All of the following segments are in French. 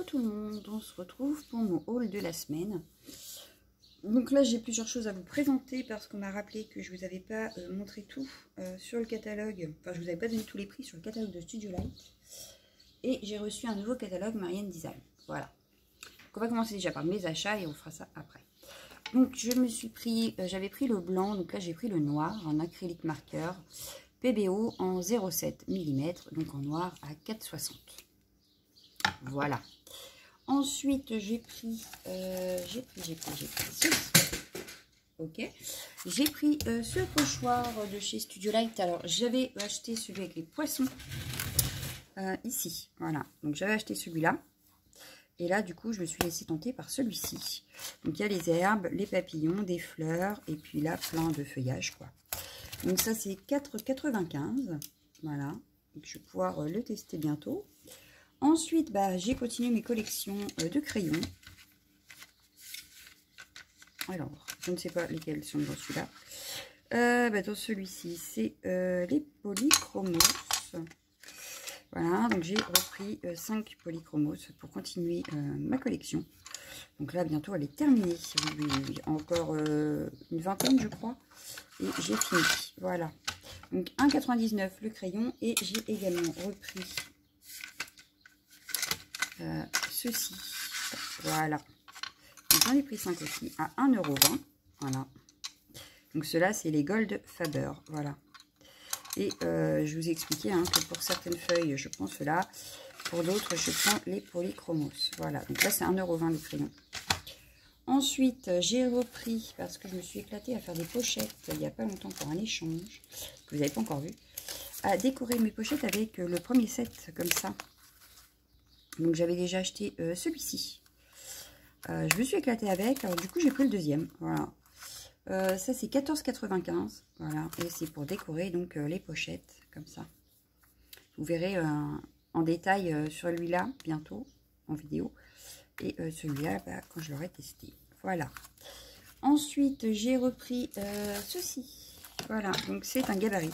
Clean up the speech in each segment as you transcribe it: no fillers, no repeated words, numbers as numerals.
Hello tout le monde, on se retrouve pour mon haul de la semaine. Donc là j'ai plusieurs choses à vous présenter parce qu'on m'a rappelé que je vous avais pas montré tout sur le catalogue. Enfin je vous avais pas donné tous les prix sur le catalogue de Studio Light. Et j'ai reçu un nouveau catalogue Marianne Design. Voilà. Donc on va commencer déjà par mes achats et on fera ça après. Donc je me suis pris, j'avais pris le blanc, donc là j'ai pris le noir en acrylique marqueur. PBO en 0,7 mm, donc en noir à 4,60. Voilà. Ensuite, j'ai pris ceci. Ok. J'ai pris ce pochoir de chez Studio Light. Alors, j'avais acheté celui avec les poissons ici. Voilà. Donc, j'avais acheté celui-là. Et là, du coup, je me suis laissée tenter par celui-ci. Donc, il y a les herbes, les papillons, des fleurs. Et puis là, plein de feuillages, quoi. Donc, ça, c'est 4,95. Voilà. Donc, je vais pouvoir le tester bientôt. Ensuite, j'ai continué mes collections de crayons. Alors, je ne sais pas lesquels sont dans celui-là. Dans celui-ci, c'est les polychromos. Voilà, donc j'ai repris 5 polychromos pour continuer ma collection. Donc là, bientôt, elle est terminée. Oui. Encore une vingtaine, je crois. Et j'ai fini. Voilà. Donc 1,99 le crayon. Et j'ai également repris ceci. Voilà. J'en ai pris 5 aussi à 1,20 €. Voilà. Donc ceux-là, c'est les Gold Faber. Voilà. Et je vous ai expliqué que pour certaines feuilles, je prends cela. Pour d'autres, je prends les polychromos. Voilà. Donc là, c'est 1,20 € le crayon. Ensuite, j'ai repris, parce que je me suis éclatée à faire des pochettes il n'y a pas longtemps pour un échange, que vous n'avez pas encore vu, à décorer mes pochettes avec le premier set, comme ça. Donc j'avais déjà acheté celui-ci. Je me suis éclatée avec. Alors du coup j'ai pris le deuxième. Voilà. Ça c'est 14,95. Voilà. Et c'est pour décorer donc les pochettes comme ça. Vous verrez en détail sur celui-là bientôt en vidéo. Et celui-là quand je l'aurai testé. Voilà. Ensuite j'ai repris ceci. Voilà. Donc c'est un gabarit.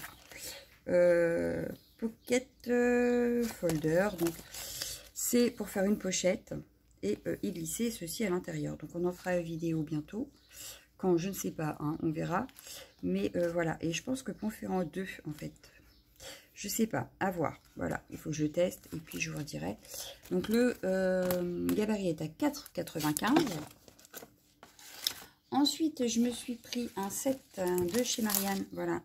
Pocket folder. Donc c'est pour faire une pochette et y glisser ceci à l'intérieur. Donc on en fera une vidéo bientôt. Quand je ne sais pas, on verra. Mais voilà. Et je pense que pour faire en deux, en fait. Je sais pas, à voir. Voilà, il faut que je teste et puis je vous redirai. Donc le gabarit est à 4,95. Ensuite, je me suis pris un set de chez Marianne. Voilà,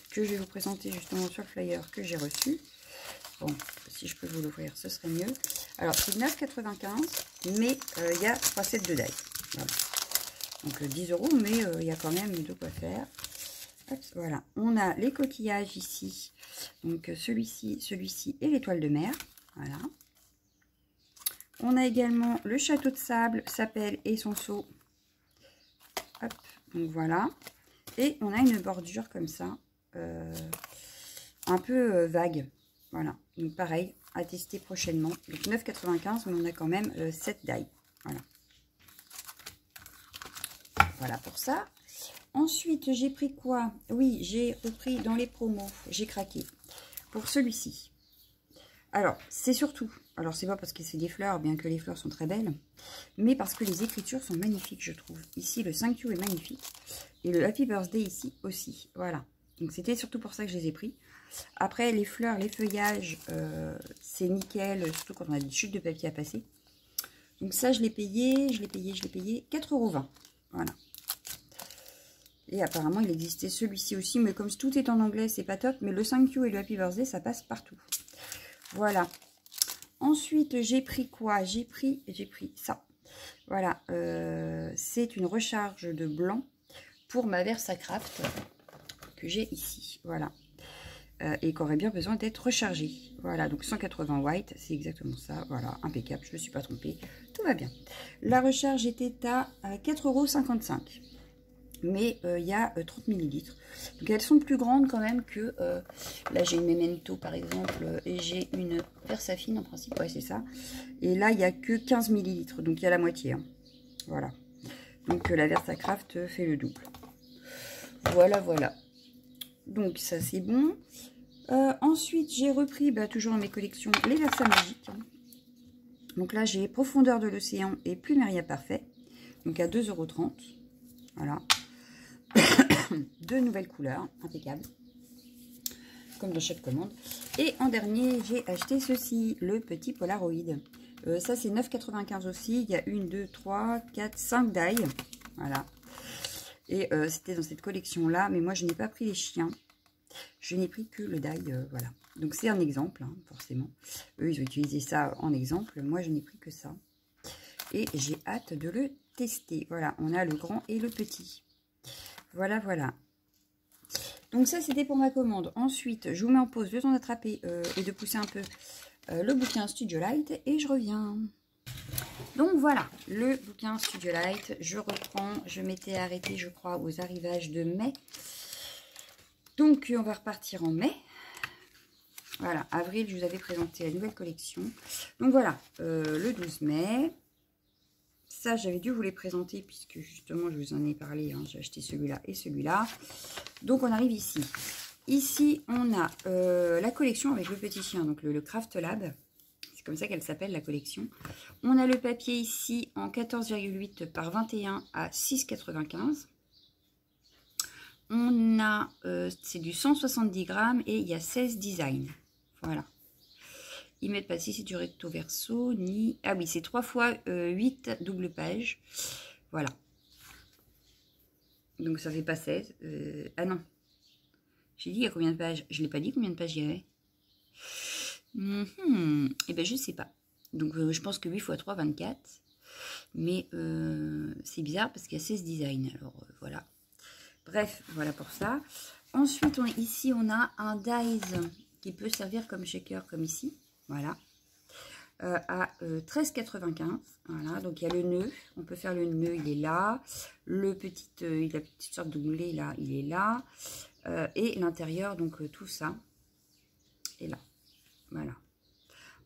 que je vais vous présenter justement sur le flyer que j'ai reçu. Bon, si je peux vous l'ouvrir, ce serait mieux. Alors, c'est 9,95, mais il y a 3 sets de die. Voilà. Donc, 10 €, mais il y a quand même de quoi faire. Hop, voilà. On a les coquillages ici. Donc, celui-ci et l'étoile de mer. Voilà. On a également le château de sable, sa pelle et son seau. Hop, donc voilà. Et on a une bordure comme ça, un peu vague. Voilà, donc pareil, à tester prochainement. Donc 9,95, mais on a quand même 7 die. Voilà. Voilà pour ça. Ensuite, j'ai pris quoi? Oui, j'ai repris dans les promos. J'ai craqué pour celui-ci. Alors, c'est surtout... Alors, c'est pas parce que c'est des fleurs, bien que les fleurs sont très belles. Mais parce que les écritures sont magnifiques, je trouve. Ici, le Thank You est magnifique. Et le Happy Birthday ici aussi. Voilà. Donc, c'était surtout pour ça que je les ai pris. Après, les fleurs, les feuillages, c'est nickel, surtout quand on a des chutes de papier à passer. Donc ça, je l'ai payé 4,20 €. Voilà. Et apparemment, il existait celui-ci aussi, mais comme tout est en anglais, c'est pas top. Mais le Thank You et le Happy Birthday, ça passe partout. Voilà. Ensuite, j'ai pris quoi? J'ai pris ça. Voilà. C'est une recharge de blanc pour ma Versacraft que j'ai ici. Voilà. Et qui aurait bien besoin d'être rechargé. Voilà, donc 180 white, c'est exactement ça. Voilà, impeccable, je ne me suis pas trompée. Tout va bien. La recharge était à 4,55 €. Mais il y a 30 ml. Donc elles sont plus grandes quand même que... là, j'ai une Memento par exemple, et j'ai une Versafine en principe. Ouais, c'est ça. Et là, il n'y a que 15 ml. Donc il y a la moitié. Voilà. Donc la Versacraft fait le double. Voilà, voilà. Donc ça c'est bon. Ensuite j'ai repris toujours dans mes collections les Versa magiques. Donc là, j'ai Profondeur de l'océan et Plumeria Parfait. Donc à 2,30 €. Voilà. Deux nouvelles couleurs, impeccable. Comme dans chaque commande. Et en dernier, j'ai acheté ceci, le petit Polaroid. Ça, c'est 9,95 € aussi. Il y a 1, 2, 3, 4, 5 die. Voilà. Et c'était dans cette collection-là. Mais moi, je n'ai pas pris les chiens. Je n'ai pris que le die. Voilà. Donc, c'est un exemple, hein, forcément. Eux, ils ont utilisé ça en exemple. Moi, je n'ai pris que ça. Et j'ai hâte de le tester. Voilà, on a le grand et le petit. Voilà, voilà. Donc ça, c'était pour ma commande. Ensuite, je vous mets en pause le temps d'attraper et de pousser un peu le bouquin Studio Light. Et je reviens. Donc voilà, le bouquin Studio Light. Je reprends. Je m'étais arrêtée, je crois, aux arrivages de mai. Donc, on va repartir en mai. Voilà, avril, je vous avais présenté la nouvelle collection. Donc voilà, le 12 mai. Ça, j'avais dû vous les présenter puisque justement, je vous en ai parlé. Hein, j'ai acheté celui-là et celui-là. Donc, on arrive ici. Ici, on a la collection avec le petit chien, donc le Craft Lab. C'est comme ça qu'elle s'appelle, la collection. On a le papier ici en 14,8 par 21 à 6,95. On a, c'est du 170 grammes et il y a 16 designs. Voilà. Ils mettent pas si c'est du recto verso, ni... Ah oui, c'est 3 x 8 double pages. Voilà. Donc ça fait pas 16. Ah non. J'ai dit il y a combien de pages? Je ne l'ai pas dit combien de pages il y avait. Eh bien, je sais pas. Donc je pense que 8 x 3, 24. Mais c'est bizarre parce qu'il y a 16 designs. Alors voilà. Bref, voilà pour ça. Ensuite, ici, on a un dies qui peut servir comme shaker, comme ici. Voilà. À 13,95. Voilà. Donc, il y a le nœud. On peut faire le nœud, il est là. Le petit, la petite sorte d'onglet, là, il est là. Et l'intérieur, donc tout ça est là. Voilà.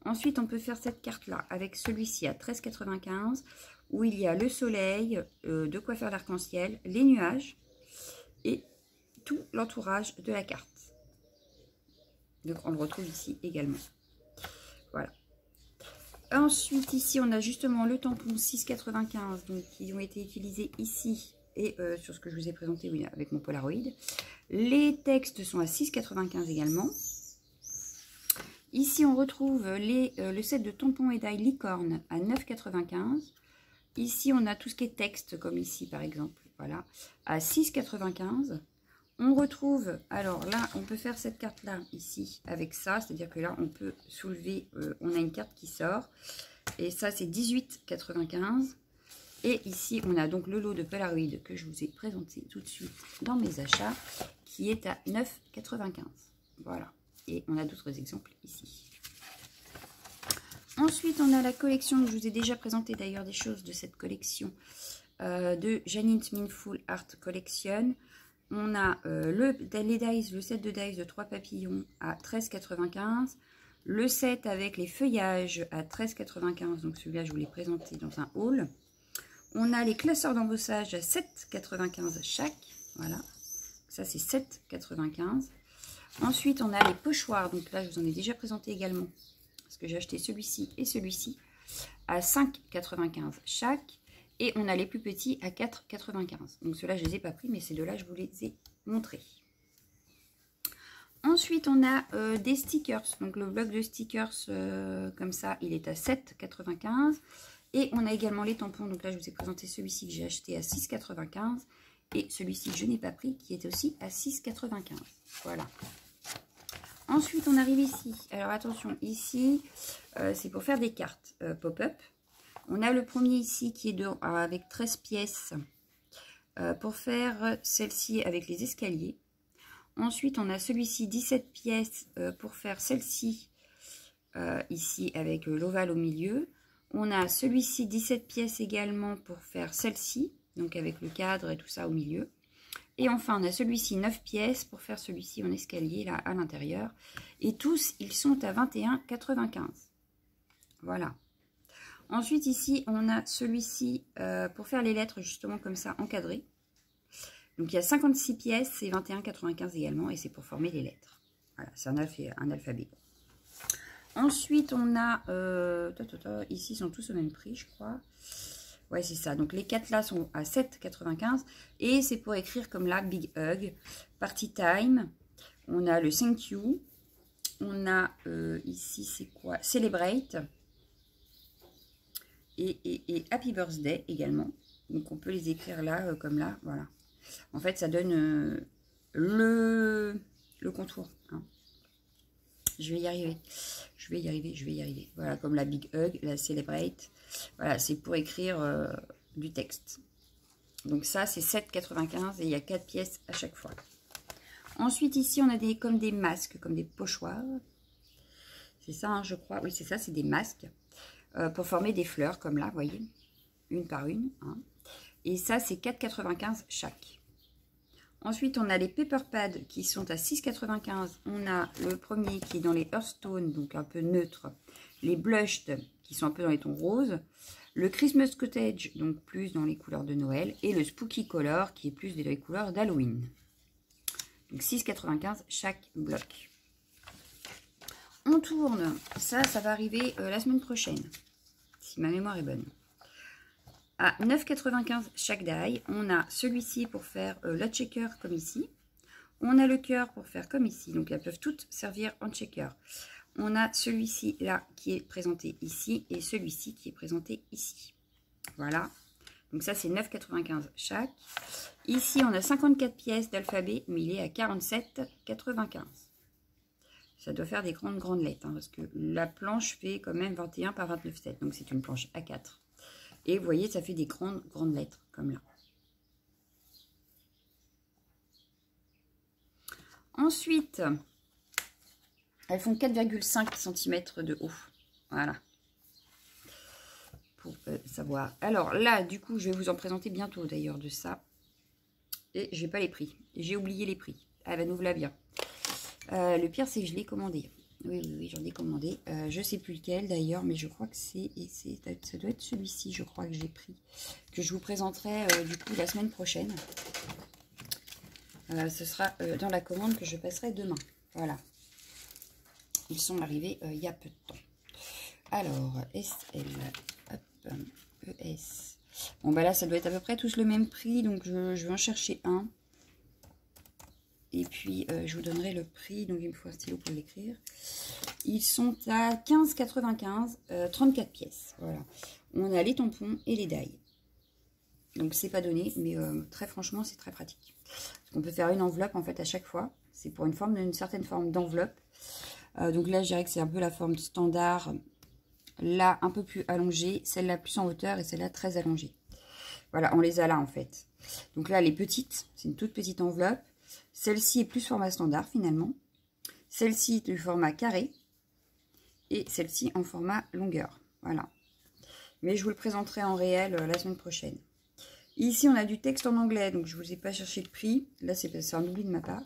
Ensuite, on peut faire cette carte-là avec celui-ci à 13,95 où il y a le soleil, de quoi faire l'arc-en-ciel, les nuages et tout l'entourage de la carte. Donc, on le retrouve ici également. Voilà. Ensuite, ici, on a justement le tampon 6,95 donc qui ont été utilisés ici et sur ce que je vous ai présenté oui, avec mon Polaroid. Les textes sont à 6,95 également. Ici, on retrouve le set de tampons et d'ail licorne à 9,95. Ici, on a tout ce qui est texte, comme ici, par exemple. Voilà, à 6,95. On retrouve, alors là, on peut faire cette carte-là, ici, avec ça. C'est-à-dire que là, on peut soulever, on a une carte qui sort. Et ça, c'est 18,95. Et ici, on a donc le lot de Polaroid que je vous ai présenté tout de suite dans mes achats, qui est à 9,95. Voilà. Et on a d'autres exemples ici. Ensuite, on a la collection que je vous ai déjà présenté d'ailleurs des choses de cette collection de Janine Minful Art Collection. On a les dies, le set de dies de 3 papillons à 13,95. Le set avec les feuillages à 13,95. Donc celui-là, je vous l'ai présenté dans un haul. On a les classeurs d'embossage à 7,95 chaque. Voilà. Ça, c'est 7,95. Ensuite, on a les pochoirs. Donc là, je vous en ai déjà présenté également. Parce que j'ai acheté celui-ci et celui-ci à 5,95 chaque. Et on a les plus petits à 4,95. Donc ceux-là, je ne les ai pas pris, mais ces deux-là, je vous les ai montrés. Ensuite, on a des stickers. Donc le bloc de stickers, comme ça, il est à 7,95. Et on a également les tampons. Donc là, je vous ai présenté celui-ci que j'ai acheté à 6,95. Et celui-ci que je n'ai pas pris, qui est aussi à 6,95. Voilà. Ensuite, on arrive ici. Alors, attention, ici, c'est pour faire des cartes pop-up. On a le premier ici qui est avec 13 pièces pour faire celle-ci avec les escaliers. Ensuite, on a celui-ci 17 pièces pour faire celle-ci ici avec l'ovale au milieu. On a celui-ci 17 pièces également pour faire celle-ci, donc avec le cadre et tout ça au milieu. Et enfin, on a celui-ci 9 pièces pour faire celui-ci en escalier là à l'intérieur. Et tous, ils sont à 21,95. Voilà. Ensuite, ici, on a celui-ci pour faire les lettres justement comme ça encadrées. Donc, il y a 56 pièces, c'est 21,95 également. Et c'est pour former les lettres. Voilà, c'est un alphabet. Ensuite, on a... ici, ils sont tous au même prix, je crois. Ouais, c'est ça. Donc, les 4 là sont à 7,95. Et c'est pour écrire comme là, Big Hug, Party Time. On a le Thank You. On a ici, c'est quoi? Celebrate. Et Happy Birthday également. Donc, on peut les écrire là, comme là. Voilà. En fait, ça donne le contour. Hein. Je vais y arriver. Je vais y arriver, je vais y arriver. Voilà, comme la Big Hug, la Celebrate. Voilà, c'est pour écrire du texte. Donc ça, c'est 7,95 et il y a 4 pièces à chaque fois. Ensuite, ici, on a comme des masques, comme des pochoirs. C'est ça, hein, je crois. Oui, c'est ça, c'est des masques pour former des fleurs, comme là, vous voyez, une par une. Hein. Et ça, c'est 4,95 chaque. Ensuite, on a les Paper Pads qui sont à 6,95. On a le premier qui est dans les Earthstone, donc un peu neutre. Les Blushed qui sont un peu dans les tons roses. Le Christmas Cottage, donc plus dans les couleurs de Noël. Et le Spooky Color qui est plus dans les couleurs d'Halloween. Donc 6,95 chaque bloc. On tourne. Ça va arriver la semaine prochaine. Si ma mémoire est bonne. À 9,95 chaque die, on a celui-ci pour faire le checker comme ici. On a le cœur pour faire comme ici. Donc elles peuvent toutes servir en checker. On a celui-ci là qui est présenté ici et celui-ci qui est présenté ici. Voilà. Donc ça c'est 9,95 chaque. Ici on a 54 pièces d'alphabet mais il est à 47,95. Ça doit faire des grandes lettres hein, parce que la planche fait quand même 21 par 29,7. Donc c'est une planche A4. Et vous voyez, ça fait des grandes lettres, comme là. Ensuite, elles font 4,5 cm de haut. Voilà. Pour savoir. Alors là, du coup, je vais vous en présenter bientôt, d'ailleurs, de ça. Et je n'ai pas les prix. J'ai oublié les prix. Ah ben, nous voilà bien. Le pire, c'est que je l'ai commandé. Oui, j'en ai commandé. Je ne sais plus lequel d'ailleurs, mais je crois que ça doit être celui-ci, je crois que j'ai pris. Que je vous présenterai du coup la semaine prochaine. Ce sera dans la commande que je passerai demain. Voilà. Ils sont arrivés il y a peu de temps. Alors, SL, hop, ES. Bon, bah là, ça doit être à peu près tous le même prix, donc je vais en chercher un. Et puis, je vous donnerai le prix. Donc, il me faut un stylo pour l'écrire. Ils sont à 15,95, 34 pièces. Voilà. On a les tampons et les die. Donc, c'est pas donné, mais très franchement, c'est très pratique. On peut faire une enveloppe, en fait, à chaque fois. C'est pour une certaine forme d'enveloppe. Donc là, je dirais que c'est un peu la forme standard. Là, un peu plus allongée. Celle-là, plus en hauteur. Et celle-là, très allongée. Voilà, on les a là, en fait. Donc là, les petites, c'est une toute petite enveloppe. Celle-ci est plus format standard finalement. Celle-ci du format carré. Et celle-ci en format longueur. Voilà. Mais je vous le présenterai en réel la semaine prochaine. Ici, on a du texte en anglais. Donc, je ne vous ai pas cherché le prix. Là, c'est un oubli de ma part.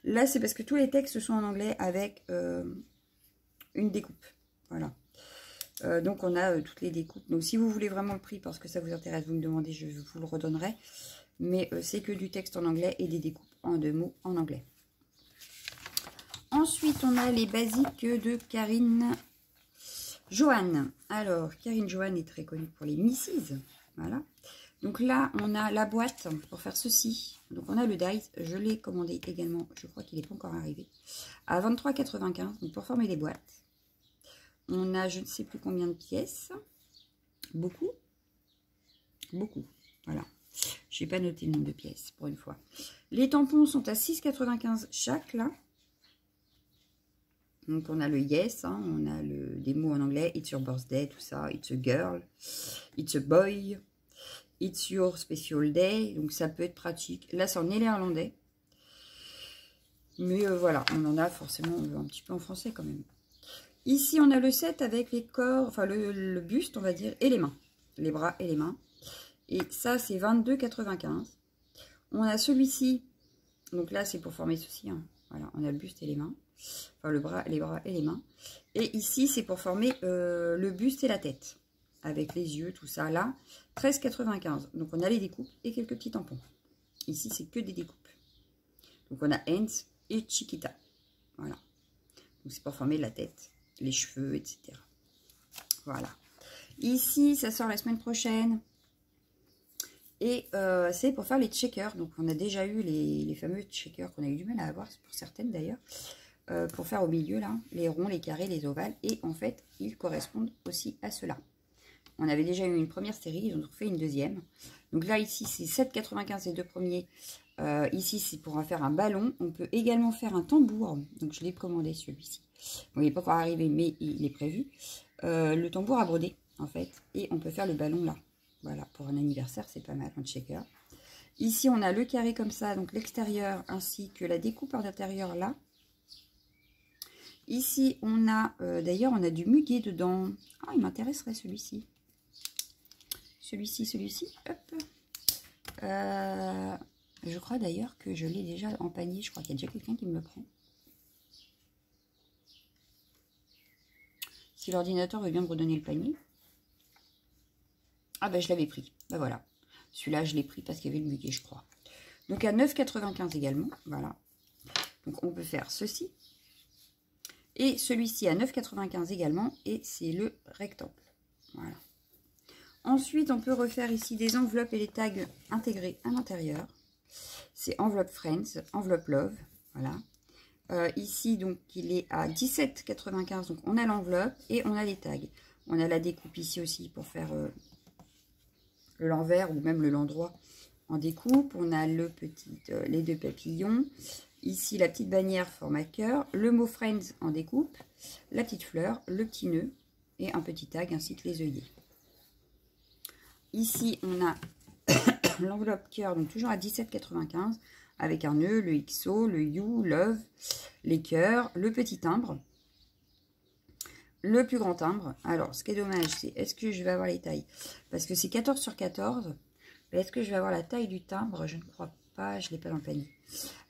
Là, c'est parce que tous les textes sont en anglais avec une découpe. Voilà. Donc, on a toutes les découpes. Donc, si vous voulez vraiment le prix parce que ça vous intéresse, vous me demandez, je vous le redonnerai. Mais c'est que du texte en anglais et des découpes en 2 mots en anglais. Ensuite, on a les basiques de Karine Johan. Alors, Karine Johan est très connue pour les Misses. Voilà. Donc là, on a la boîte pour faire ceci. Donc, on a le dice. Je l'ai commandé également. Je crois qu'il n'est pas encore arrivé. À 23,95. Donc, pour former les boîtes. On a je ne sais plus combien de pièces. Beaucoup. Beaucoup. Voilà. Je n'ai pas noté le nombre de pièces pour une fois. Les tampons sont à 6,95 chaque là. Donc on a le yes, hein, on a des mots en anglais, it's your birthday, tout ça, it's a girl, it's a boy, it's your special day. Donc ça peut être pratique. Là c'est en néerlandais. Mais voilà, on en a forcément un petit peu en français quand même. Ici on a le set avec les corps, enfin le buste on va dire, et les mains. Les bras et les mains. Et ça, c'est 22,95. On a celui-ci. Donc là, c'est pour former ceci. Hein. Voilà, on a le buste et les mains. Enfin, les bras et les mains. Et ici, c'est pour former le buste et la tête. Avec les yeux, tout ça. Là, 13,95. Donc, on a les découpes et quelques petits tampons. Ici, c'est que des découpes. Donc, on a Hands et Chiquita. Voilà. Donc, c'est pour former la tête. les cheveux, etc. Voilà. Ici, ça sort la semaine prochaine. Et c'est pour faire les checkers. Donc, on a déjà eu les fameux checkers qu'on a eu du mal à avoir, pour certaines d'ailleurs. Pour faire au milieu, là, les ronds, les carrés, les ovales. Et en fait, ils correspondent aussi à cela. On avait déjà eu une première série, ils ont fait une deuxième. Donc là, ici, c'est 7,95 les deux premiers. Ici, c'est pour faire un ballon. On peut également faire un tambour. Donc, je l'ai commandé, celui-ci. Bon, il n'est pas encore arrivé, mais il est prévu. Le tambour à broder, en fait. Et on peut faire le ballon là. Voilà, pour un anniversaire, c'est pas mal, un checker. Ici, on a le carré comme ça, donc l'extérieur, ainsi que la découpe à l'intérieur là. Ici, on a, d'ailleurs, on a du muguet dedans. Ah, il m'intéresserait celui-ci. Celui-ci, hop. Je crois d'ailleurs que je l'ai déjà en panier. Je crois qu'il y a déjà quelqu'un qui me le prend. Si l'ordinateur veut bien me redonner le panier. Ah ben je l'avais pris. Ben voilà. Celui-là, je l'ai pris parce qu'il y avait le muguet, je crois. Donc à 9,95 également. Voilà. Donc on peut faire ceci. Et celui-ci à 9,95 également. Et c'est le rectangle. Voilà. Ensuite, on peut refaire ici des enveloppes et les tags intégrés à l'intérieur. C'est enveloppe Friends, enveloppe Love. Voilà. Ici, donc, il est à 17,95. Donc, on a l'enveloppe et on a les tags. On a la découpe ici aussi pour faire l'envers ou même l'endroit en découpe. On a les deux papillons. Ici, la petite bannière format cœur. Le mot Friends en découpe. La petite fleur, le petit nœud et un petit tag ainsi que les œillets. Ici, on a l'enveloppe cœur, donc toujours à 17,95 avec un nœud, le XO, le You, Love, les cœurs, le petit timbre, le plus grand timbre. Alors, ce qui est dommage, c'est est-ce que je vais avoir les tailles? Parce que c'est 14 sur 14. Est-ce que je vais avoir la taille du timbre? Je ne crois pas, je ne l'ai pas dans le panier.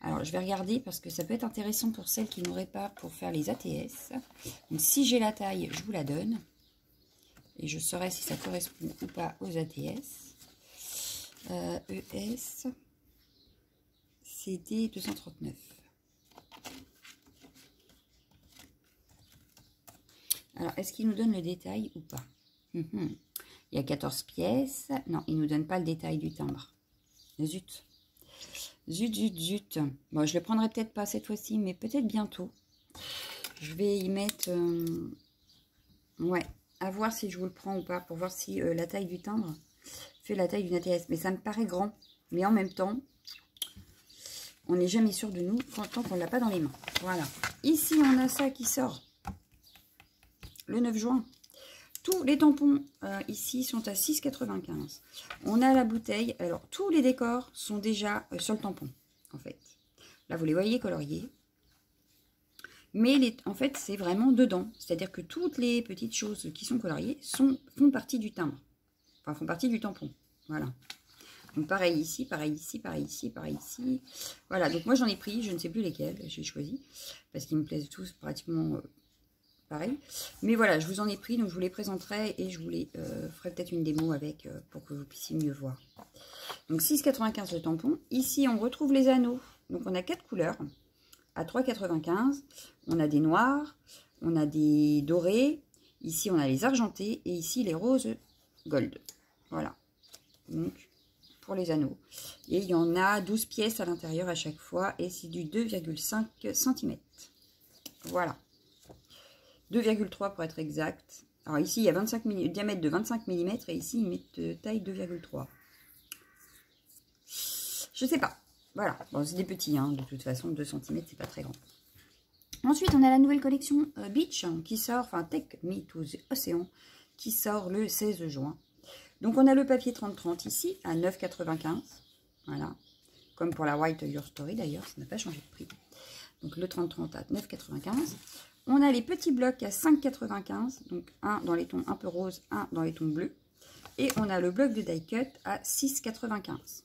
Alors, je vais regarder parce que ça peut être intéressant pour celles qui n'auraient pas pour faire les ATS. Donc, si j'ai la taille, je vous la donne. Et je saurai si ça correspond ou pas aux ATS. ES, CD 239. Alors, est-ce qu'il nous donne le détail ou pas? Il y a 14 pièces. Non, il ne nous donne pas le détail du timbre. Zut. Zut, zut, zut. Bon, je le prendrai peut-être pas cette fois-ci, mais peut-être bientôt. Je vais y mettre... ouais, à voir si je vous le prends ou pas, pour voir si la taille du timbre fait la taille d'une ATS. Mais ça me paraît grand. Mais en même temps, on n'est jamais sûr de nous tant qu'on ne l'a pas dans les mains. Voilà. Ici, on a ça qui sort le 9 juin. Tous les tampons ici sont à 6,95. On a la bouteille. Alors, tous les décors sont déjà sur le tampon, en fait. Là, vous les voyez coloriés. Mais en fait, c'est vraiment dedans. C'est-à-dire que toutes les petites choses qui sont coloriées font partie du timbre. Enfin, font partie du tampon. Voilà. Donc, pareil ici, pareil ici, pareil ici, pareil ici. Voilà. Donc, moi, j'en ai pris. Je ne sais plus lesquels j'ai choisi. Parce qu'ils me plaisent tous pratiquement pareil. Mais voilà, je vous en ai pris. Donc, je vous les présenterai. Et je vous les ferai peut-être une démo avec pour que vous puissiez mieux voir. Donc, 6,95 le tampon. Ici, on retrouve les anneaux. Donc, on a 4 couleurs. À 3,95. On a des noirs. On a des dorés. Ici, on a les argentés. Et ici, les roses gold. Voilà. Donc, pour les anneaux. Et il y en a 12 pièces à l'intérieur à chaque fois. Et c'est du 2,5 cm. Voilà. 2,3 pour être exact. Alors ici, il y a diamètre de 25 mm. Et ici, ils mettent taille 2,3. Je sais pas. Voilà. Bon, c'est des petits, hein. De toute façon, 2 cm, c'est pas très grand. Ensuite, on a la nouvelle collection Beach qui sort, enfin Take Me to the Ocean, qui sort le 16 juin. Donc, on a le papier 30-30 ici, à 9,95. Voilà. Comme pour la White Your Story, d'ailleurs, ça n'a pas changé de prix. Donc, le 30-30 à 9,95. On a les petits blocs à 5,95. Donc, un dans les tons un peu rose, un dans les tons bleus. Et on a le bloc de die cut à 6,95.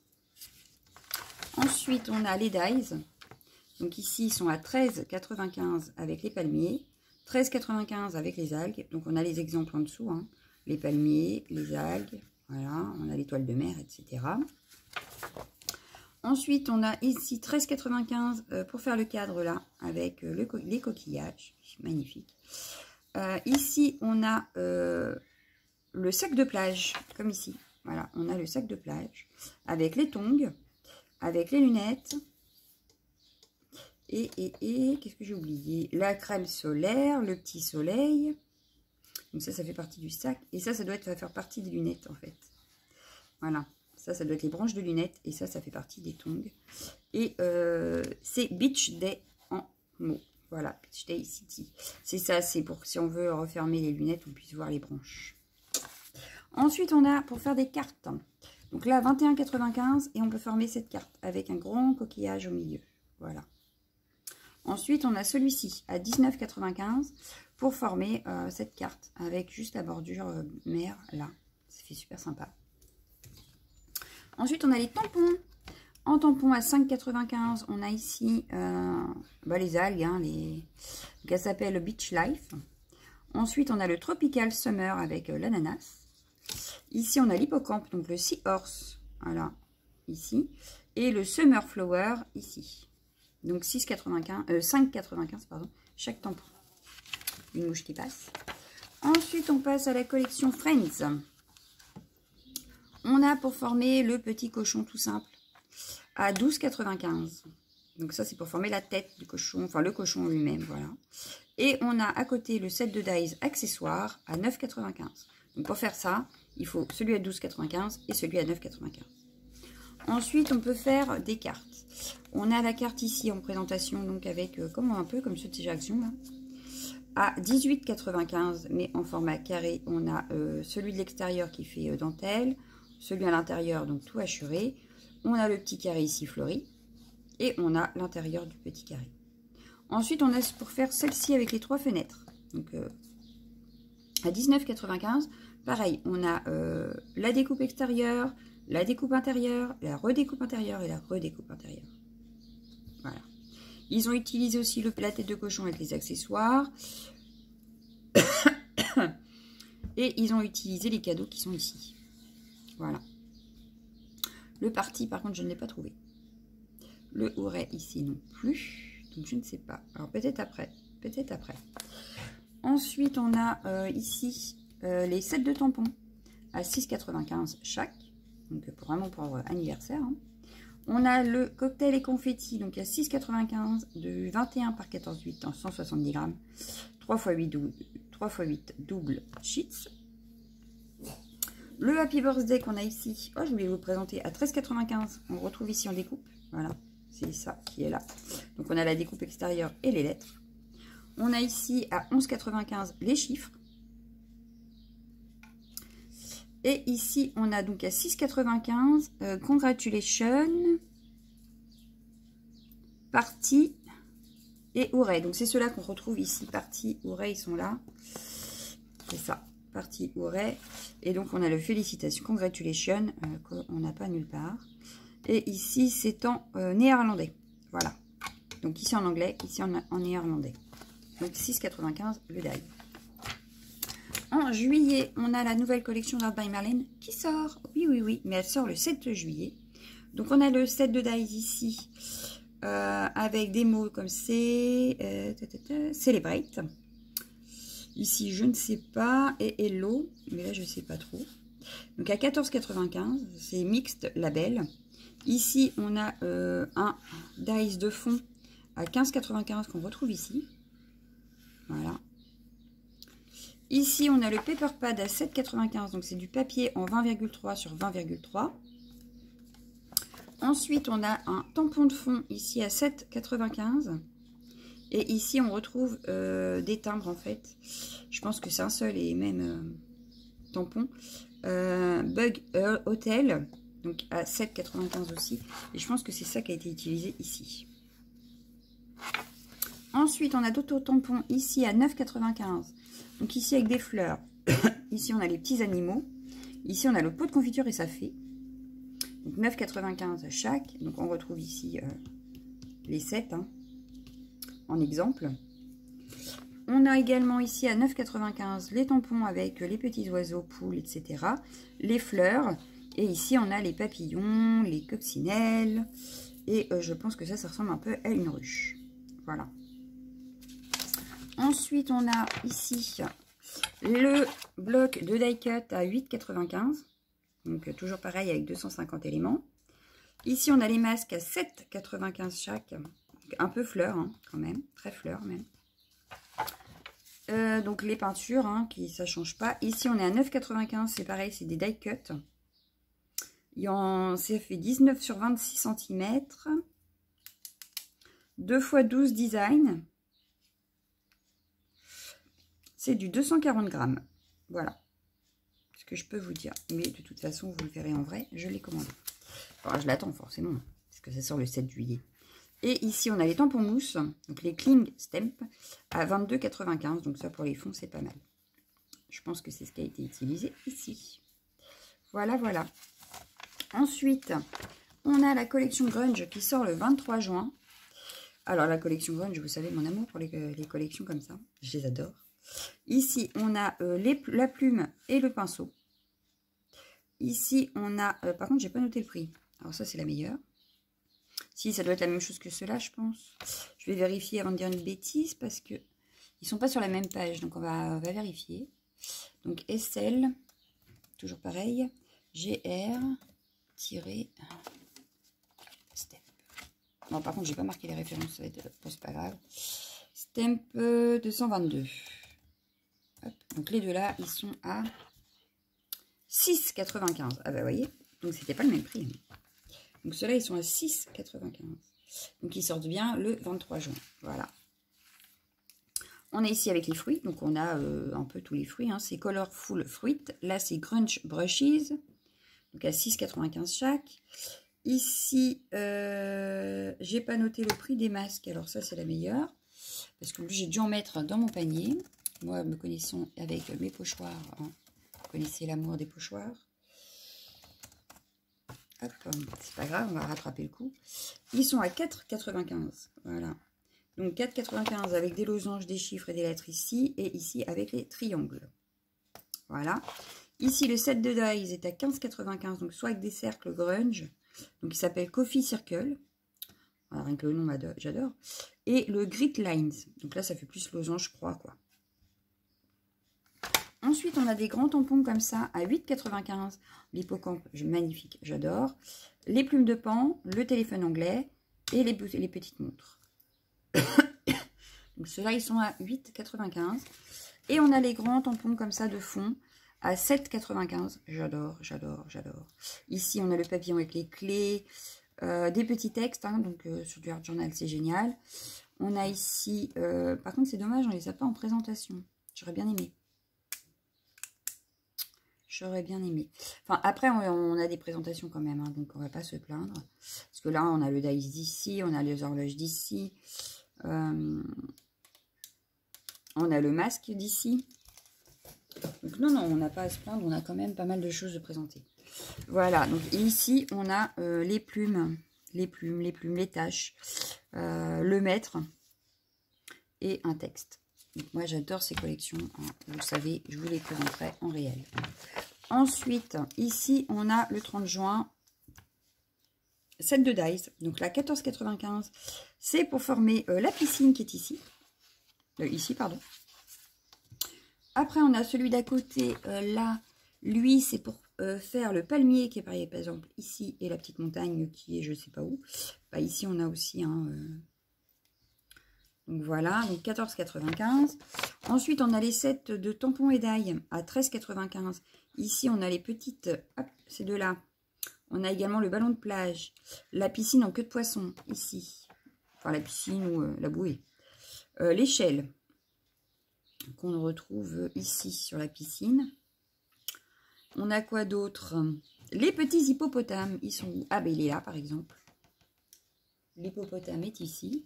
Ensuite, on a les dies. Donc, ici, ils sont à 13,95 avec les palmiers. 13,95 avec les algues. Donc, on a les exemples en dessous, hein. Les palmiers, les algues, voilà, on a l'étoile de mer, etc. Ensuite, on a ici 13,95 pour faire le cadre là, avec les coquillages, magnifique. Ici, on a le sac de plage, comme ici. Voilà, on a le sac de plage avec les tongs, avec les lunettes. Et qu'est-ce que j'ai oublié? La crème solaire, le petit soleil. Donc ça fait partie du sac. Et ça doit faire partie des lunettes, en fait. Voilà. Ça doit être les branches de lunettes. Et ça fait partie des tongs. Et c'est Beach Day en mots. Voilà, Beach Day City. C'est ça, c'est pour si on veut refermer les lunettes, on puisse voir les branches. Ensuite, on a pour faire des cartes. Donc là, 21,95 et on peut former cette carte avec un grand coquillage au milieu. Voilà. Ensuite, on a celui-ci à 19,95 pour former cette carte avec juste la bordure mer là. Ça fait super sympa. Ensuite, on a les tampons. En tampon à 5,95, on a ici les algues, hein, ça s'appelle Beach Life. Ensuite, on a le Tropical Summer avec l'ananas. Ici, on a l'hippocampe, donc le Sea Horse, voilà, ici. Et le Summer Flower, ici. Donc 5,95, pardon, chaque tampon. Une mouche qui passe. Ensuite, on passe à la collection Friends. On a pour former le petit cochon tout simple à 12,95. Donc ça, c'est pour former la tête du cochon, enfin le cochon lui-même, voilà. Et on a à côté le set de dies accessoires à 9,95. Donc pour faire ça, il faut celui à 12,95 et celui à 9,95. Ensuite, on peut faire des cartes. On a la carte ici en présentation, donc avec un peu comme ce petit action là, à 18,95, mais en format carré. On a celui de l'extérieur qui fait dentelle, celui à l'intérieur, donc tout hachuré. On a le petit carré ici fleuri, et on a l'intérieur du petit carré. Ensuite, on a pour faire celle-ci avec les 3 fenêtres. Donc à 19,95, pareil, on a la découpe extérieure, la découpe intérieure, la redécoupe intérieure et la redécoupe intérieure. Voilà. Ils ont utilisé aussi la tête de cochon avec les accessoires. Et ils ont utilisé les cadeaux qui sont ici. Voilà. Le parti, par contre, je ne l'ai pas trouvé. Le houret ici non plus. Donc, je ne sais pas. Alors, peut-être après. Peut-être après. Ensuite, on a ici les sets de tampons à 6,95 chaque. Donc, vraiment pour anniversaire. Hein. On a le cocktail et confetti, donc à 6,95 de 21 par 14,8 en 170 grammes. 3 x 8 double sheets. Le Happy Birthday qu'on a ici, je voulais vous présenter à 13,95. On retrouve ici en découpe. Voilà, c'est ça qui est là. Donc on a la découpe extérieure et les lettres. On a ici à 11,95 les chiffres. Et ici, on a donc à 6,95 Congratulations, Party et Hooray. Donc c'est ceux-là qu'on retrouve ici. Party, Hooray, ils sont là. C'est ça. Party, Hooray. Et donc on a le Félicitations, Congratulations, qu'on n'a pas nulle part. Et ici, c'est en néerlandais. Voilà. Donc ici en anglais, ici en néerlandais. Donc 6,95 le die. En juillet, on a la nouvelle collection d'Art by Marlene qui sort. Oui, oui, oui, mais elle sort le 7 juillet. Donc, on a le set de dies ici avec des mots comme c'est Celebrate. Ici, je ne sais pas. Et Hello, mais là, je ne sais pas trop. Donc, à 14,95, c'est Mixed Label. Ici, on a un dies de fond à 15,95 qu'on retrouve ici. Voilà. Ici, on a le Paper Pad à 7,95, donc c'est du papier en 20,3 sur 20,3. Ensuite, on a un tampon de fond ici à 7,95. Et ici, on retrouve des timbres en fait. Je pense que c'est un seul et même tampon. Bug Hotel, donc à 7,95 aussi. Et je pense que c'est ça qui a été utilisé ici. Ensuite, on a d'autres tampons ici à 9,95. Donc ici avec des fleurs. Ici, on a les petits animaux. Ici, on a le pot de confiture et ça fait. Donc 9,95 chaque. Donc on retrouve ici les 7 hein, en exemple. On a également ici à 9,95 les tampons avec les petits oiseaux, poules, etc. Les fleurs. Et ici, on a les papillons, les coccinelles. Et je pense que ça ressemble un peu à une ruche. Voilà. Ensuite, on a ici le bloc de die cut à 8,95. Donc, toujours pareil avec 250 éléments. Ici, on a les masques à 7,95 chaque. Un peu fleur, hein, quand même. Très fleur, même. Donc, les peintures, hein, ça ne change pas. Ici, on est à 9,95. C'est pareil, c'est des die cut. Ça fait 19 sur 26 cm. 2 x 12 design. C'est du 240 grammes. Voilà ce que je peux vous dire. Mais de toute façon, vous le verrez en vrai, je l'ai commandé. Enfin, je l'attends forcément, parce que ça sort le 7 juillet. Et ici, on a les tampons mousse, donc les Kling Stamp, à 22,95. Donc ça, pour les fonds, c'est pas mal. Je pense que c'est ce qui a été utilisé ici. Voilà, voilà. Ensuite, on a la collection Grunge qui sort le 23 juin. Alors, la collection Grunge, vous savez, mon amour pour les collections comme ça. Je les adore. Ici, on a la plume et le pinceau. Ici, on a... par contre, j'ai pas noté le prix. Alors ça, c'est la meilleure. Si, ça doit être la même chose que cela, je pense. Je vais vérifier avant de dire une bêtise parce que ils sont pas sur la même page. Donc, on va vérifier. Donc, SL, toujours pareil. GR-Step. Non, par contre, j'ai pas marqué les références. Ça va être... c'est pas grave. Stamp 222. Hop. Donc, les deux là, ils sont à 6,95. Ah bah, vous voyez. Donc, c'était pas le même prix. Donc, ceux-là, ils sont à 6,95. Donc, ils sortent bien le 23 juin. Voilà. On est ici avec les fruits. Donc, on a un peu tous les fruits. Hein. C'est Colorful Fruit. Là, c'est Crunch Brushes. Donc, à 6,95 chaque. Ici, j'ai pas noté le prix des masques. Alors, ça, c'est la meilleure. Parce que j'ai dû en mettre dans mon panier. Moi, me connaissant avec mes pochoirs. Hein. Vous connaissez l'amour des pochoirs. Hop, c'est pas grave, on va rattraper le coup. Ils sont à 4,95. Voilà. Donc 4,95 avec des losanges, des chiffres et des lettres ici. Et ici avec les triangles. Voilà. Ici, le set de dies est à 15,95. Donc soit avec des cercles grunge. Donc il s'appelle Coffee Circle. Alors, rien que le nom, j'adore. Et le Grit Lines. Donc là, ça fait plus losange, je crois, quoi. Ensuite, on a des grands tampons comme ça à 8,95. L'hippocampe, magnifique, j'adore. Les plumes de pan, le téléphone anglais et les petites montres. Donc ceux-là, ils sont à 8,95. Et on a les grands tampons comme ça de fond à 7,95. J'adore, j'adore, j'adore. Ici, on a le papillon avec les clés, des petits textes. Hein, donc sur du Art Journal, c'est génial. On a ici, par contre, c'est dommage, on les a pas en présentation. J'aurais bien aimé. J'aurais bien aimé. Enfin, après, on a des présentations quand même, hein, donc on va pas se plaindre. Parce que là, on a le dice d'ici, on a les horloges d'ici. On a le masque d'ici. Donc non, on n'a pas à se plaindre, on a quand même pas mal de choses de présenter. Voilà, donc ici, on a les plumes, les taches, le mètre et un texte. Donc moi, j'adore ces collections, hein, vous le savez, je vous les présenterai en réel. Ensuite, ici, on a le 30 juin, set de dies. Donc là, 14,95. C'est pour former la piscine qui est ici. Ici, pardon. Après, on a celui d'à côté. Là, lui, c'est pour faire le palmier qui est par exemple ici. Et la petite montagne qui est je ne sais pas où. Bah, ici, on a aussi un... Donc voilà, donc 14,95. Ensuite, on a les sets de tampons et d'ail à 13,95. Ici, on a les petites, hop, ces deux-là. On a également le ballon de plage, la piscine en queue de poisson, ici. Enfin, la piscine ou la bouée. L'échelle, qu'on retrouve ici sur la piscine. On a quoi d'autre? Les petits hippopotames, ils sont où? Ah, ben il est là, par exemple. L'hippopotame est ici.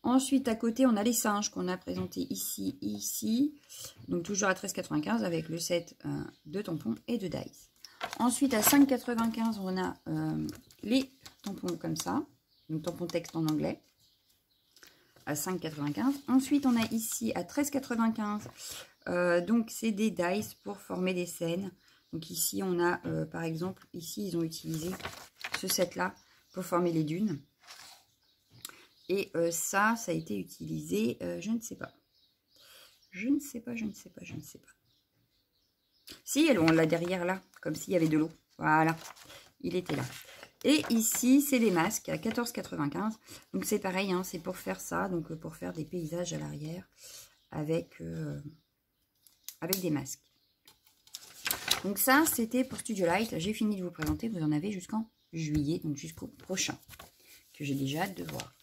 Ensuite, à côté, on a les singes qu'on a présentés ici et ici. Donc, toujours à 13,95 avec le set de tampons et de dies. Ensuite, à 5,95, on a les tampons comme ça. Donc, tampons texte en anglais. À 5,95. Ensuite, on a ici à 13,95. Donc, c'est des dies pour former des scènes. Donc, ici, on a, par exemple, ici, ils ont utilisé ce set-là pour former les dunes. Et ça a été utilisé, je ne sais pas. Je ne sais pas, je ne sais pas, je ne sais pas. Si, on l'a derrière là, comme s'il y avait de l'eau. Voilà, il était là. Et ici, c'est des masques à 14,95. Donc c'est pareil, hein, c'est pour faire ça, donc pour faire des paysages à l'arrière avec des masques. Donc ça, c'était pour Studio Light. J'ai fini de vous présenter. Vous en avez jusqu'en juillet, donc jusqu'au prochain, que j'ai déjà hâte de voir.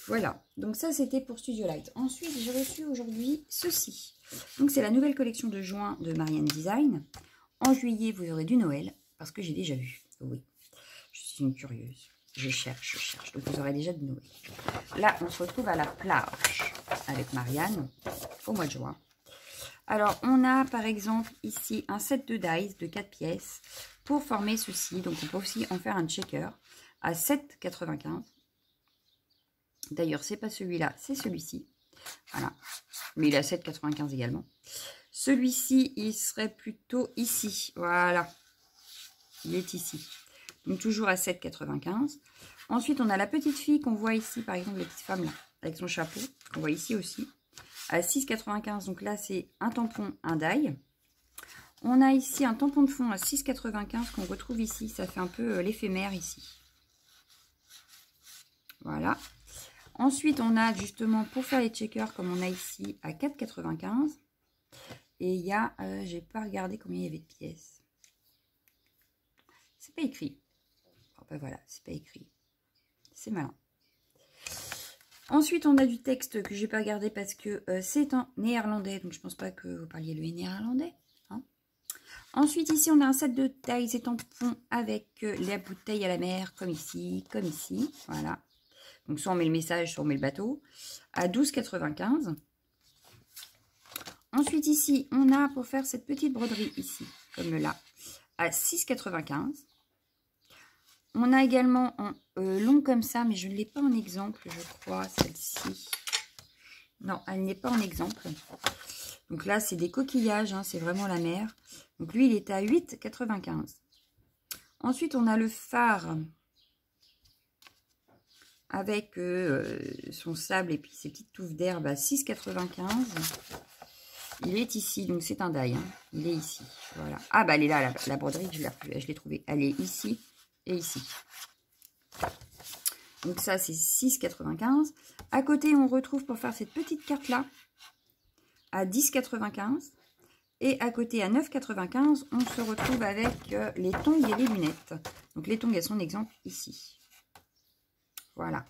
Voilà, donc ça c'était pour Studio Light. Ensuite, j'ai reçu aujourd'hui ceci. Donc c'est la nouvelle collection de juin de Marianne Design. En juillet, vous aurez du Noël, parce que j'ai déjà vu. Oui, je suis une curieuse. Je cherche. Donc vous aurez déjà du Noël. Là, on se retrouve à la plage avec Marianne au mois de juin. Alors, on a par exemple ici un set de dies de 4 pièces pour former ceci. Donc, on peut aussi en faire un checker à 7,95. D'ailleurs, c'est pas celui-là, c'est celui-ci. Voilà. Mais il est à 7,95 également. Celui-ci, il serait plutôt ici. Voilà. Il est ici. Donc, toujours à 7,95. Ensuite, on a la petite fille qu'on voit ici, par exemple, la petite femme là, avec son chapeau, qu'on voit ici aussi. À 6,95. Donc là, c'est un tampon, un die. On a ici un tampon de fond à 6,95 qu'on retrouve ici. Ça fait un peu l'éphémère ici. Voilà. Ensuite, on a justement pour faire les checkers, comme on a ici, à 4,95. Et il y a, j'ai pas regardé combien il y avait de pièces. C'est pas écrit. Oh, ben voilà, c'est pas écrit. C'est malin. Ensuite, on a du texte que j'ai pas gardé parce que c'est en néerlandais. Donc, je pense pas que vous parliez le néerlandais. Hein. Ensuite, ici, on a un set de tailles et tampons avec la bouteille à la mer, comme ici, comme ici. Voilà. Donc, soit on met le message, soit on met le bateau, à 12,95. Ensuite, ici, on a pour faire cette petite broderie ici, comme là, à 6,95. On a également en long comme ça, mais je ne l'ai pas en exemple, je crois, celle-ci. Non, elle n'est pas en exemple. Donc là, c'est des coquillages, hein, c'est vraiment la mer. Donc lui, il est à 8,95. Ensuite, on a le phare avec son sable et puis ses petites touffes d'herbe à 6,95. Il est ici, donc c'est un die. Hein. Il est ici. Voilà. Ah, bah elle est là, la broderie, je l'ai trouvée. Elle est ici et ici. Donc ça, c'est 6,95. À côté, on retrouve pour faire cette petite carte-là à 10,95. Et à côté, à 9,95, on se retrouve avec les tongs et les lunettes. Donc les tongs, elles sont exemple ici. Voilà.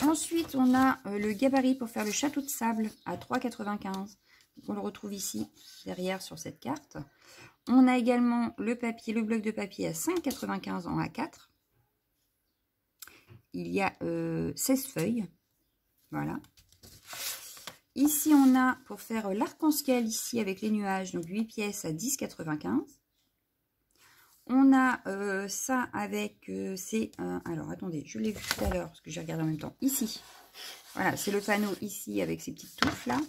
Ensuite, on a le gabarit pour faire le château de sable à 3,95. On le retrouve ici, derrière, sur cette carte. On a également le papier, le bloc de papier à 5,95 en A4. Il y a 16 feuilles. Voilà. Ici, on a pour faire l'arc-en-ciel ici avec les nuages, donc 8 pièces à 10,95. On a ça avec, alors attendez, je l'ai vu tout à l'heure parce que j'ai regardé en même temps. Ici, voilà, c'est le panneau ici avec ces petites touffes là.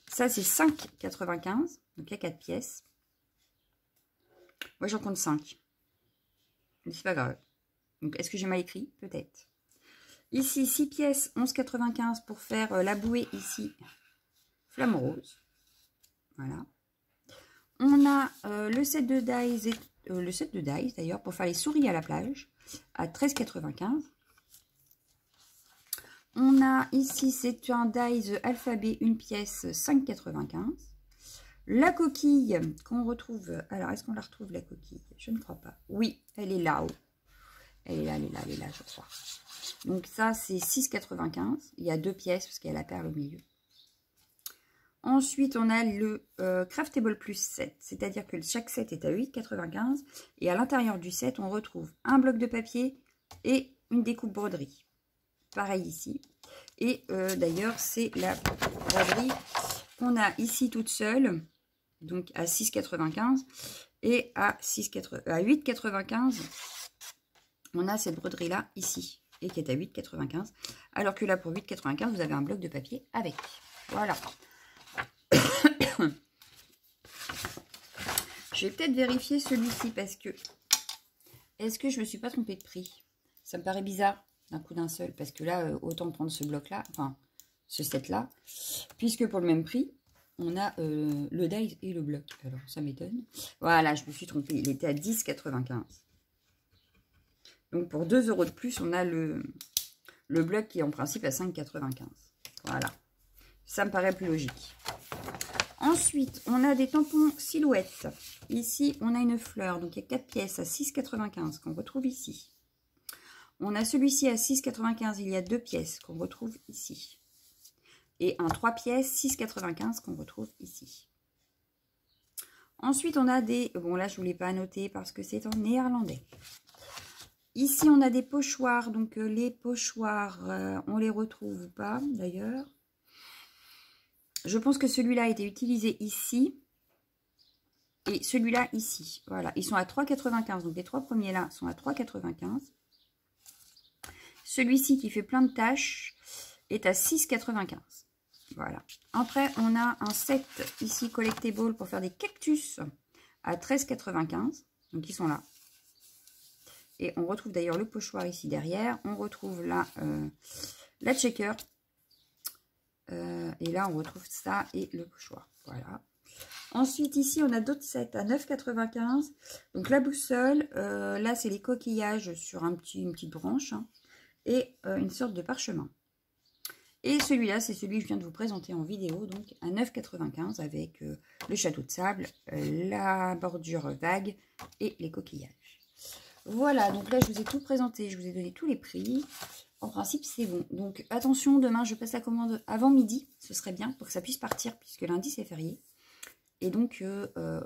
Ça, c'est 5,95, donc il y a 4 pièces. Moi, j'en compte 5. Mais c'est pas grave. Donc, est-ce que j'ai mal écrit? Peut-être. Ici, 6 pièces, 11,95 pour faire la bouée ici. Flamme rose. Voilà. On a le set de dies, le set de dies d'ailleurs, pour faire les souris à la plage, à 13,95. On a ici, c'est un dies alphabet, une pièce, 5,95. La coquille qu'on retrouve, alors est-ce qu'on la retrouve la coquille? Je ne crois pas. Oui, elle est là-haut. Elle est là, je crois. Donc ça, c'est 6,95. Il y a 2 pièces parce qu'il y a la perle au milieu. Ensuite, on a le Craftable Plus 7, c'est-à-dire que chaque set est à 8,95 et à l'intérieur du set, on retrouve un bloc de papier et une découpe broderie. Pareil ici. Et d'ailleurs, c'est la broderie qu'on a ici toute seule, donc à 6,95 et à 8,95, on a cette broderie-là ici et qui est à 8,95, alors que là, pour 8,95, vous avez un bloc de papier avec. Voilà. Je vais peut-être vérifier celui-ci parce que est-ce que je me suis pas trompée de prix? Ça me paraît bizarre d'un coup d'un seul parce que là autant prendre ce bloc là, enfin ce set-là, puisque pour le même prix, on a le die et le bloc. Alors, ça m'étonne. Voilà, je me suis trompée. Il était à 10,95. Donc, pour 2 € de plus, on a le bloc qui est en principe à 5,95. Voilà. Ça me paraît plus logique. Ensuite, on a des tampons silhouettes. Ici, on a une fleur. Donc, il y a 4 pièces à 6,95 qu'on retrouve ici. On a celui-ci à 6,95. Il y a 2 pièces qu'on retrouve ici. Et un 3 pièces, 6,95 qu'on retrouve ici. Ensuite, on a des... Bon, là, je ne voulais pas noter parce que c'est en néerlandais. Ici, on a des pochoirs. Donc, les pochoirs, on les retrouve ou pas, d'ailleurs. Je pense que celui-là a été utilisé ici. Et celui-là, ici. Voilà, ils sont à 3,95. Donc, les 3 premiers là sont à 3,95. Celui-ci qui fait plein de taches est à 6,95. Voilà. Après, on a un set ici collectible pour faire des cactus à 13,95. Donc, ils sont là. Et on retrouve d'ailleurs le pochoir ici derrière. On retrouve là la checker. Et là, on retrouve ça et le pochoir. Voilà. Ensuite, ici, on a d'autres sets à 9,95. Donc, la boussole. Là, c'est les coquillages sur une petite branche. Hein, et une sorte de parchemin. Et celui-là, c'est celui que je viens de vous présenter en vidéo, donc à 9,95 avec le château de sable, la bordure vague et les coquillages. Voilà, donc là, je vous ai tout présenté, je vous ai donné tous les prix. En principe, c'est bon. Donc, attention, demain, je passe la commande avant midi, ce serait bien pour que ça puisse partir, puisque lundi, c'est férié. Et donc,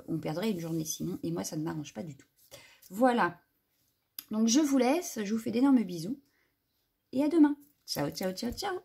on perdrait une journée sinon, et moi, ça ne m'arrange pas du tout. Voilà. Donc, je vous laisse, je vous fais d'énormes bisous, et à demain. Ciao, ciao, ciao, ciao.